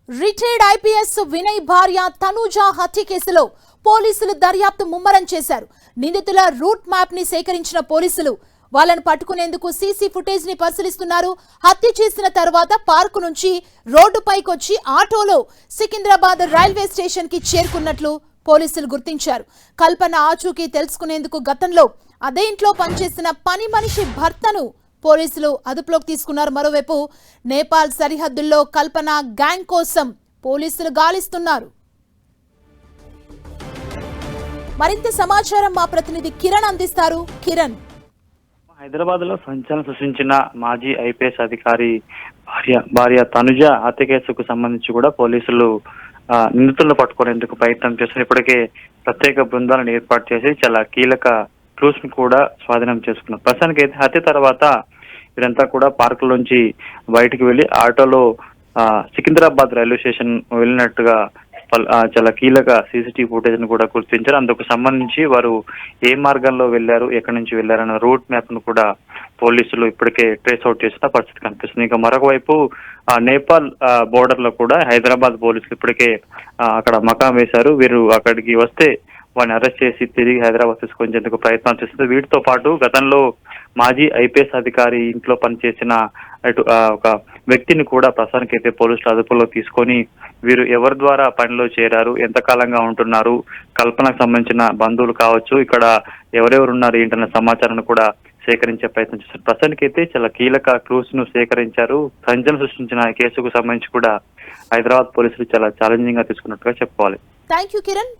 Retired IPS Vinay భార్య తనూజ హత్య కేసులో పోలీసులు దర్యాప్తు ముమ్మరం చేశారు. నిందితుల రూట్ మ్యాప్ ని సేకరించిన పోలీసులు వాళ్ళను పట్టుకునేందుకు సీసీ ఫుటేజ్ ని పరిశీలిస్తున్నారు. హత్య చేసిన తర్వాత పార్కు నుంచి రోడ్డుపైకొచ్చి ఆటోలో సికింద్రాబాద్ రైల్వే స్టేషన్ కి చేరుకున్నట్లు పోలీసులు గుర్తించారు. కల్పన ఆచూకీ తెలుసుకునేందుకు గతంలో అదే ఇంట్లో పనిచేసిన పని మనిషి భర్తను పోలీసులు అదుపులోకి తీసుకున్నారు. మరోవైపు నేపాల్ సరిహద్దుల్లో కల్పన గ్యాంగ్ కోసం పోలీసులు గాలిస్తున్నారు. మరింత సమాచారం మా ప్రతినిధి కిరణ్ అందిస్తారు. కిరణ్, హైదరాబాద్ లో సంచలనం సృష్టించిన మాజీ ఐపీఎస్ అధికారి భార్య తనుజ హత్య కేసుకు సంబంధించి కూడా పోలీసులు నిందితులను పట్టుకునేందుకు ప్రయత్నం చేస్తున్నారు. ఇప్పటికే ప్రత్యేక బృందాలను ఏర్పాటు చేసి చాలా కీలక క్లూస్ ను కూడా స్వాధీనం చేసుకున్నారు. ప్రస్తుతానికి అయితే హత్య తర్వాత వీరంతా కూడా పార్కు నుంచి బయటికి వెళ్లి ఆటోలో సికింద్రాబాద్ రైల్వే స్టేషన్ వెళ్ళినట్టుగా చాలా కీలక సీసీటీవీ ఫుటేజ్ ను కూడా గుర్తించారు. అందుకు సంబంధించి వారు ఏ మార్గంలో వెళ్లారు, ఎక్కడి నుంచి వెళ్లారన్న రూట్ మ్యాప్ ను కూడా పోలీసులు ఇప్పటికే ట్రేస్ అవుట్ చేసిన పరిస్థితి కనిపిస్తుంది. ఇంకా మరొక వైపు నేపాల్ బోర్డర్ లో కూడా హైదరాబాద్ పోలీసులు ఇప్పటికే అక్కడ మకాం వేశారు. వీరు అక్కడికి వస్తే వారిని అరెస్ట్ చేసి తిరిగి హైదరాబాద్ తీసుకొచ్చేందుకు ప్రయత్నం చేస్తుంది. వీటితో పాటు గతంలో మాజీ ఐపీఎస్ అధికారి ఇంట్లో పనిచేసిన ఒక వ్యక్తిని కూడా ప్రస్తుతానికి అయితే పోలీసులు అదుపులో తీసుకొని వీరు ఎవరి ద్వారా పనిలో చేరారు, ఎంతకాలంగా ఉంటున్నారు, కల్పనకు సంబంధించిన బంధువులు కావచ్చు, ఇక్కడ ఎవరెవరు ఉన్నారు ఏంటన్న సమాచారాన్ని కూడా సేకరించే ప్రయత్నం చేశారు. ప్రస్తుతానికి అయితే చాలా కీలక క్లూస్ ను సేకరించారు. సంచలనం సృష్టించిన కేసుకు సంబంధించి కూడా హైదరాబాద్ పోలీసులు చాలా ఛాలెంజింగ్ గా తీసుకున్నట్టుగా చెప్పుకోవాలి. Thank you Kiran.